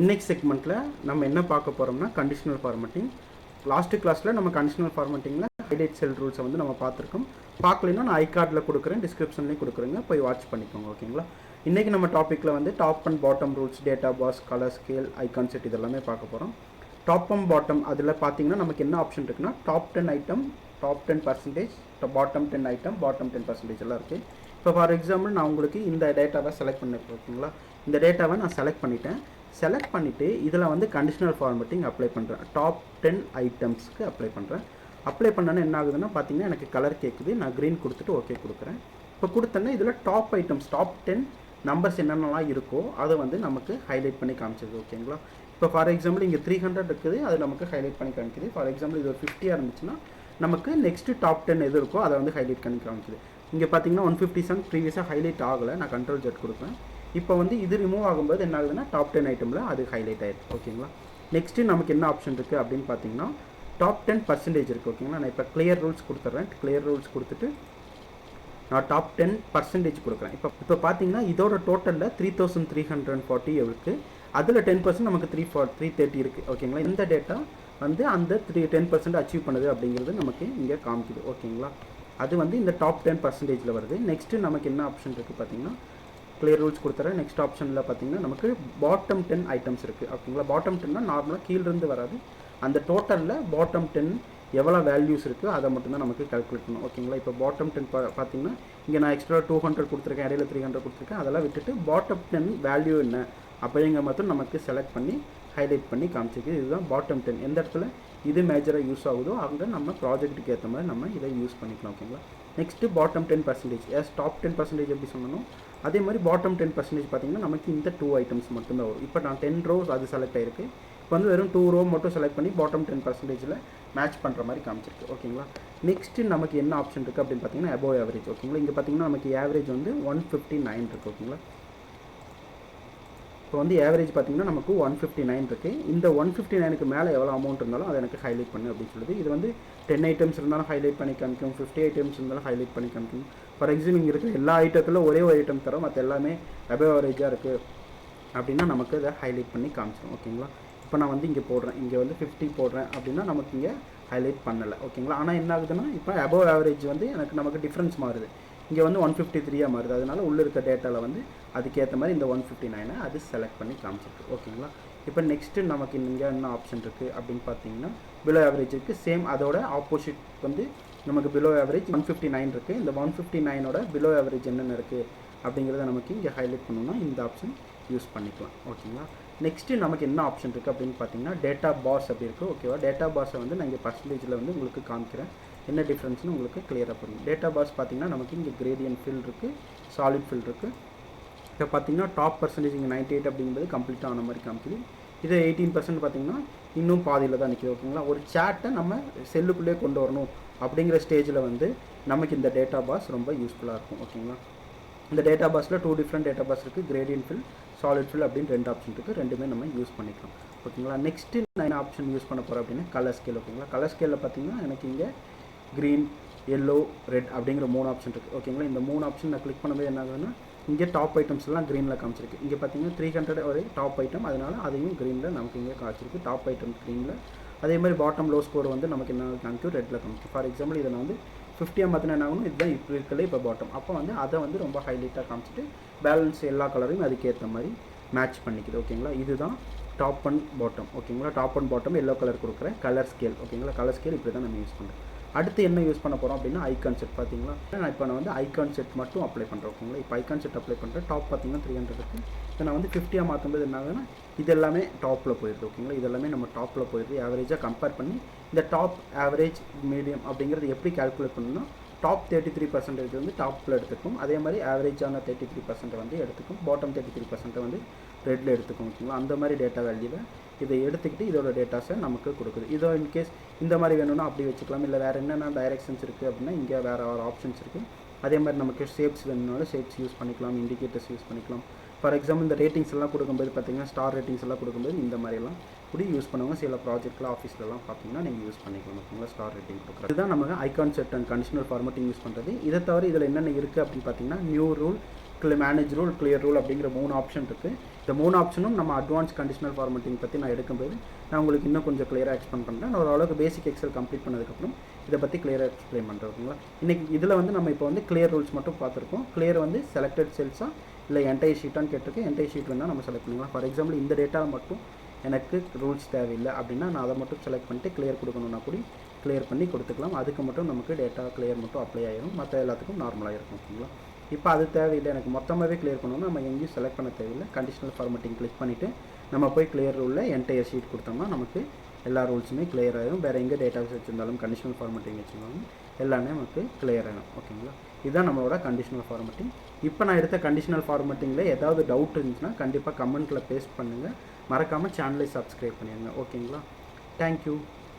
இன்னைக்கு செக்மெண்ட்டில் நம்ம என்ன பார்க்க போகிறோம்னா கண்டிஷனல் ஃபார்மட்டிங். லாஸ்ட்டு கிளாஸில் நம்ம கண்டிஷனல் ஃபார்மட்டிங்கில் ஹைலைட் செல் ரூல்ஸை வந்து நம்ம பார்த்துருக்கோம். பார்க்கலைன்னா நான் ஐகார்டில் கொடுக்குறேன், டிஸ்கிரிப்ஷன்லேயும் கொடுக்குறேங்க, போய் வாட்ச் பண்ணிக்கோங்க. ஓகேங்களா? இன்றைக்கி நம்ம டாப்பிக்கில் வந்து top and bottom rules, data bars, colour scale, icon set இதெல்லாமே பார்க்க போகிறோம். டாப் அண்ட் பாட்டம் அதில் பார்த்தீங்கன்னா நமக்கு என்ன ஆப்ஷன் இருக்குன்னா top 10 item, top 10%, bottom 10 item, bottom 10% எல்லாம் இருக்குது. இப்போ ஃபார் எக்ஸாம்பிள் நான் உங்களுக்கு இந்த டேட்டாவை செலக்ட் பண்ணிருக்கேன். ஓகேங்களா? இந்த டேட்டாவை நான் செலக்ட் பண்ணிவிட்டேன். செலக்ட் பண்ணிவிட்டு இதில் வந்து கண்டிஷனல் ஃபார்மட்டிங் அப்ளை பண்ணுறேன். டாப் 10 ஐட்டம்ஸ்க்கு அப்ளை பண்ணுறேன். அப்ளை பண்ணோன்னா என்ன ஆகுதுன்னா பார்த்தீங்கன்னா எனக்கு கலர் கேட்குது. நான் க்ரீன் கொடுத்துட்டு ஓகே கொடுக்குறேன். இப்போ கொடுத்தேன்னா இதில் டாப் ஐட்டம்ஸ், டாப் 10 நம்பர்ஸ் என்னென்னலாம் இருக்கோ அதை வந்து நமக்கு ஹைலைட் பண்ணி காமிச்சிது. ஓகேங்களா? இப்போ ஃபார் எக்ஸாம்பிள் இங்கே 300 இருக்குது, அது நமக்கு ஹைலைட் பண்ணி காமிக்குது. ஃபார் எக்ஸாம்பிள் இது ஒரு 50 இருந்துச்சுன்னா நமக்கு நெக்ஸ்ட்டு டாப் 10 எது இருக்கோ அதை வந்து ஹைலைட் பண்ணி காமிக்குது. இங்கே பார்த்தீங்கன்னா 157 ப்ரீவியஸாக ஹைலைட் ஆகலை. நான் கண்ட்ரோல் Z கொடுக்குறேன். இப்போ வந்து இது ரிமூவ் ஆகும்போது என்ன ஆகுதுன்னா டாப் 10 ஐட்டமில் அது ஹைலைட் ஆகிடுது. ஓகேங்களா? நெக்ஸ்ட்டு நமக்கு என்ன ஆப்ஷன் இருக்குது அப்படின்னு பார்த்தீங்கன்னா டாப் 10% இருக்குது. ஓகேங்களா? நான் இப்போ கிளியர் ரூல்ஸ் கொடுத்துட்றேன். கிளியர் ரூல்ஸ் கொடுத்துட்டு நான் டாப் 10% கொடுக்குறேன். இப்போ பார்த்தீங்கன்னா இதோட டோட்டலில் 3340 இருக்குது. அதில் 10% நமக்கு 330 இருக்குது. ஓகேங்களா? இந்த டேட்டா வந்து அந்த 10% அச்சீவ் பண்ணுது அப்படிங்கிறது நமக்கு இங்கே காமிக்குது. ஓகேங்களா? அது வந்து இந்த டாப் 10%ல் வருது. நெக்ஸ்ட்டு நமக்கு என்ன ஆப்ஷன் இருக்குது பார்த்தீங்கன்னா கிளியர் ரூல்ஸ் கொடுத்துறேன். நெக்ஸ்ட் ஆப்ஷனில் பார்த்தீங்கன்னா நமக்கு பாட்டம் 10 ஐட்டம்ஸ் இருக்குது. ஓகேங்களா? பாட்டம் 10னா நார்மலாக கீழிருந்து வராது. அந்த டோட்டலில் பாட்டம் 10 எவ்வளோ வேல்யூஸ் இருக்குது அதை மட்டும்தான் நமக்கு கால்குலேட் பண்ணணும். ஓகேங்களா? இப்போ பாட்டம் 10 பார்த்தீங்கன்னா இங்கே நான் எக்ஸ்ட்ரா 200 கொடுத்துருக்கேன், இடையில 300 கொடுத்துருக்கேன். அதெல்லாம் விட்டுட்டு பாட்டம் 10 வேல்யூ என்ன அப்படிங்கிற மட்டும் நமக்கு செலக்ட் பண்ணி ஹைலைட் பண்ணி காமிச்சிருக்கு. இதுதான் பாட்டம் 10. எந்த இடத்துல இது மேஜராக யூஸ் ஆகுதோ அங்கே நம்ம ப்ராஜெக்ட்டுக்கு ஏற்ற மாதிரி நம்ம இதை யூஸ் பண்ணிக்கலாம். ஓகேங்களா? Next bottom 10%. டாப் 10% எப்படி சொல்லணும் அதே மாதிரி பாட்டம் 10% பார்த்தீங்கன்னா நமக்கு இந்த 2 ஐட்டம்ஸ் மட்டும்தான் வரும். இப்போ நான் 10 rows அது செலக்ட் ஆகிருக்கு. இப்போ வந்து வெறும் 2 row மட்டும் செலக்ட் பண்ணி பாட்டம் 10%ல் மேட்ச் பண்ணுற மாதிரி காமிச்சிருக்கு. ஓகேங்களா? நெக்ஸ்ட்டு நமக்கு என்ன ஆப்ஷன் இருக்குது அப்படின்னு பார்த்தீங்கன்னா அபோவ் ஆவரேஜ். ஓகேங்களா? இங்கே பார்த்தீங்கன்னா நமக்கு ஆவரேஜ் வந்து 159 இருக்குது. ஓகேங்களா? இப்போ வந்து ஆவரேஜ் பார்த்தீங்கன்னா நமக்கு 159 இருக்குது. இந்த 159க்கு மேலே எவ்வளோ அமௌண்ட் இருந்தாலும் அதை எனக்கு ஹைலைட் பண்ணு அப்படின்னு சொல்லுது. இது வந்து 10 ஐட்டம்ஸ் இருந்தாலும் ஹைலைட் பண்ணி காமிக்கும், 50 ஐட்டம்ஸ் இருந்தாலும் ஹைலைட் பண்ணி காமிக்கும். ஃபார் எக்ஸாம்பிள் இங்கே இருக்கிற எல்லா ஐட்டத்தில் ஒரே ஒரு ஐட்டம் தரோம், மற்ற எல்லாமே அபோவ் ஆவரேஜாக இருக்குது அப்படின்னா நமக்கு அதை ஹைலைட் பண்ணி காமிச்சிடும். ஓகேங்களா? இப்போ நான் வந்து இங்கே போடுறேன், இங்கே வந்து 50 போடுறேன் அப்படின்னா நமக்கு இங்கே ஹைலைட் பண்ணலை. ஓகேங்களா? ஆனால் என்ன ஆகுதுன்னா இப்போ அபோவ் ஆவரேஜ் வந்து நமக்கு டிஃப்ரென்ஸ் மாறுது. இங்கே வந்து 153 மாறுது. அதனால உள்ளே இருக்க டேட்டாவில் வந்து அதுக்கேற்ற மாதிரி இந்த 159 அது செலக்ட் பண்ணி காமிச்சிருக்கு. ஓகேங்களா? இப்போ நெக்ஸ்ட்டு நமக்கு இங்கே என்ன ஆப்ஷன் இருக்குது அப்படின்னு பார்த்தீங்கன்னா பிலோ ஆவரேஜ் இருக்குது. சேம் அதோட ஆப்போசிட் வந்து நமக்கு பிலோ ஆவரேஜ் 159 இருக்குது. இந்த 159ஓட பிலோ ஆவரேஜ் என்னென்ன இருக்குது அப்படிங்கிறத நமக்கு இங்கே ஹைலைட் பண்ணணும்னா இந்த ஆப்ஷன் யூஸ் பண்ணிக்கலாம். ஓகேங்களா? நெக்ஸ்ட்டு நமக்கு என்ன ஆப்ஷன் இருக்குது அப்படின்னு பார்த்தீங்கன்னா டேட்டா பாஸ் அப்படி இருக்குது. ஓகேவா? டேட்டா பாஸை வந்து நான் இங்கே பர்சன்டேஜில் வந்து உங்களுக்கு காமிக்கிறேன். என்ன டிஃப்ரென்ஸ்னு உங்களுக்கு கிளியராக புரியும். டேட்டா பாஸ் பார்த்தீங்கன்னா நமக்கு இங்கே கிரேடியன்ட் ஃபில் இருக்குது, சாலிட் ஃபில் இருக்குது. இப்போ பார்த்தீங்கன்னா டாப் பர்சன்டேஜ் இங்கே 98 அப்படிங்கிறது கம்ப்ளீட்டாக ஆன மாதிரி காமிக்குது. இது 18% பார்த்தீங்கன்னா இன்னும் பாதியில் தான் நிற்கிது. ஓகேங்களா? ஒரு சேட்டை நம்ம செல்லுக்குள்ளே கொண்டு வரணும் அப்படிங்கிற ஸ்டேஜில் வந்து நமக்கு இந்த டேட்டா பாஸ் ரொம்ப யூஸ்ஃபுல்லாக இருக்கும். ஓகேங்களா? இந்த டேட்டா பாஸில் 2 டிஃப்ரெண்ட் டேட்டா பாஸ் இருக்குது. கிரேடியன்ட் ஃபில், சாலிட் ஃபில் அப்படின்னு 2 ஆப்ஷன் இருக்குது. ரெண்டுமே நம்ம யூஸ் பண்ணிக்கலாம். ஓகேங்களா? நெக்ஸ்ட்டு நான் என்ன ஆப்ஷன் யூஸ் பண்ண போகிறேன் அப்படின்னா கலர் ஸ்கேல். ஓகேங்களா? கலர் ஸ்கேலில் பார்த்தீங்கன்னா எனக்கு இங்கே க்ரீன், எல்லோ, ரெட் அப்படிங்கிற 3 ஆப்ஷன் இருக்குது. ஓகேங்களா? இந்த 3 ஆப்ஷன் நான் கிளிக் பண்ணும்போது என்ன ஆகுதுன்னா இங்கே டாப் ஐட்டம்ஸ் எல்லாம் க்ரீனில் காமிச்சிருக்கு. இங்கே பார்த்தீங்கன்னா 300 ஒரு டாப் ஐட்டம், அதனால் அதையும் க்ரீனில் நமக்கு இங்கே காமிச்சிருக்கு. டாப் ஐட்டம் க்ரீனில். அதே மாதிரி பாட்டம் லோ ஸ்கோர் வந்து நமக்கு என்ன காமிக்கும், ரெட்டில் காமிக்கும். ஃபார் எக்ஸாம்பிள் இதை நான் வந்து 50 மாற்றினா என்ன ஆகணும், இதுதான் இப்போ இருக்கல இப்போ பாட்டம். அப்போ வந்து அதை வந்து ரொம்ப ஹைலைட்டாக காமிச்சிட்டு பேலன்ஸ் எல்லா கலரையும் அதுக்கேற்ற மாதிரி மேட்ச் பண்ணிக்குது. ஓகேங்களா? இதுதான் டாப் அண்ட் பாட்டம். ஓகேங்களா? Top and bottom yellow colour கொடுக்குறேன். Colour scale. ஓகேங்களா? கலர் ஸ்கேல் இப்படி தான் நம்ம யூஸ் பண்ணுறோம். அடுத்து என்ன யூஸ் பண்ண போகிறோம் அப்படின்னா ஐகான் செட். பார்த்தீங்களா? நான் வந்து ஐகான் செட் மட்டும் அப்ளை பண்ணுறேன். ஓகேங்களா? இப்போ ஐகான் செட் அப்ளை பண்ணுறேன். டாப் பார்த்தீங்கன்னா 300 இருக்குது. இப்போ நான் வந்து 50 மாற்றும்போது என்ன ஆகுதுன்னா இது எல்லாமே டாப்பில் போயிடுது. ஓகேங்களா? இது எல்லாமே நம்ம டாப்பில் போயிடுது. ஆவரேஜாக கம்பேர் பண்ணி இந்த டாப், ஆவரேஜ், மீடியம் அப்படிங்கிறது எப்படி கால்குலேட் பண்ணணும்னா டாப் 33% வந்து டாப்பில் எடுத்துக்கும். அதே மாதிரி ஆவரேஜான 33% வந்து எடுத்துக்கும். பாட்டம் 33% வந்து ரெட்டில் எடுத்துக்கும். ஓகேங்களா? அந்த மாதிரி டேட்டா வேல்யூவை இதை எடுத்துக்கிட்டு இதோட டேட்டாஸை நமக்கு கொடுக்குது. இதோ இன்கேஸ் இந்த மாதிரி வேணும்னா அப்படி வச்சுக்கலாம். இல்லை வேறு என்னென்ன டைரெக்ஷன்ஸ் இருக்குது அப்படின்னா இங்கே வேறு ஒரு ஆப்ஷன்ஸ் இருக்குது. அதே மாதிரி நமக்கு ஷேப்ஸ் வேணும்னாலும் ஷேப்ஸ் யூஸ் பண்ணிக்கலாம், இண்டிகேட்டர்ஸ் யூஸ் பண்ணிக்கலாம். ஃபார் எக்ஸாம்பிள் இந்த ரேட்டிங்ஸ் எல்லாம் கொடுக்கும்போது பார்த்தீங்கன்னா ஸ்டார் ரேட்டிங்ஸ் எல்லாம் கொடுக்கும்போது இந்த மாதிரிலாம் இப்படி யூஸ் பண்ணுவாங்க. சில ப்ராஜெக்ட்டில் ஆஃபீஸ்லலாம் பார்த்தீங்கன்னா நீங்கள் யூஸ் பண்ணிக்கலாம். ஓகேங்களா? ஸ்டார் ரேட்டிங் கொடுக்குறது இதுதான் நமக்கு icon set and conditional formatting use பண்ணுறது. இதை தவிர இதில் என்னென்ன இருக்குது அப்படின்னு பார்த்தீங்கன்னா new rule, manage rule, clear rule அப்படிங்கிற 3 ஆப்ஷன் இருக்குது. இந்த 3 ஆப்ஷனும் நம்ம அட்வான்ஸ் கண்டிஷனல் ஃபார்மேட்டிங் பற்றி நான் எடுக்கும்போது நான் உங்களுக்கு இன்னும் கொஞ்சம் கிளியராக எக்ஸ்பிளைன் பண்ணுறேன். நான் ஓரளவுக்கு பேசிக் எக்ஸல் கம்ப்ளீட் பண்ணதுக்கப்புறம் இதை பற்றி கிளியராக எக்ஸ்பிளைன் பண்ணுறேன். ஓகேங்களா? இன்றைக்கி இதில் வந்து நம்ம இப்போ வந்து கிளியர் ரூல்ஸ் மட்டும் பார்த்துருக்கோம். கிளியர் வந்து செலக்டட் செல்ஸாக இல்லை என்டையர் ஷீட்டான்னு கேட்டிருக்கு. என்டையர் ஷீட் வேணால் நம்ம செலக்ட் பண்ணிக்கலாம். ஃபார் எக்ஸாம்பிள் இந்த டேட்டா மட்டும் எனக்கு ரூல்ஸ் தேவையில்லை அப்படின்னா நான் அதை மட்டும் செலக்ட் பண்ணிட்டு கிளியர் கொடுக்கணுன்னா கூட கிளியர் பண்ணி கொடுத்துக்கலாம். அதுக்கு மட்டும் நமக்கு டேட்டா கிளியர் மட்டும் அப்ளை ஆகிடும். மற்ற எல்லாத்துக்கும் நார்மலாக இருக்கும். ஓகேங்களா? இப்போ அது தேவையில்லை, எனக்கு மொத்தமாகவே கிளியர் பண்ணணும்னா நம்ம எங்கேயும் செலக்ட் பண்ண தேவையில்லை. கண்டிஷனல் ஃபார்மேட்டிங் கிளிக் பண்ணிவிட்டு நம்ம போய் கிளியர் ரூலில் என்டையர் ஷீட் கொடுத்தோம்னா நமக்கு எல்லா ரூல்ஸுமே கிளியர் ஆகிடும். வேறு எங்கே டேட்டாஸ் வச்சுருந்தாலும் கண்டிஷனல் ஃபார்மேட்டிங் வச்சுருந்தாலும் எல்லாமே நமக்கு கிளியர் ஆகிடும். ஓகேங்களா? இதுதான் நம்மளோட கண்டிஷனல் ஃபார்மேட்டிங். இப்போ நான் எடுத்த கண்டிஷனல் ஃபார்மேட்டிங்கில் ஏதாவது டவுட் இருந்துச்சுன்னா கண்டிப்பாக கமெண்ட்டில் பேஸ்ட் பண்ணுங்கள். மறக்காமல் சேனலை சப்ஸ்கிரைப் பண்ணிடுங்க. ஓகேங்களா? தேங்க்யூ.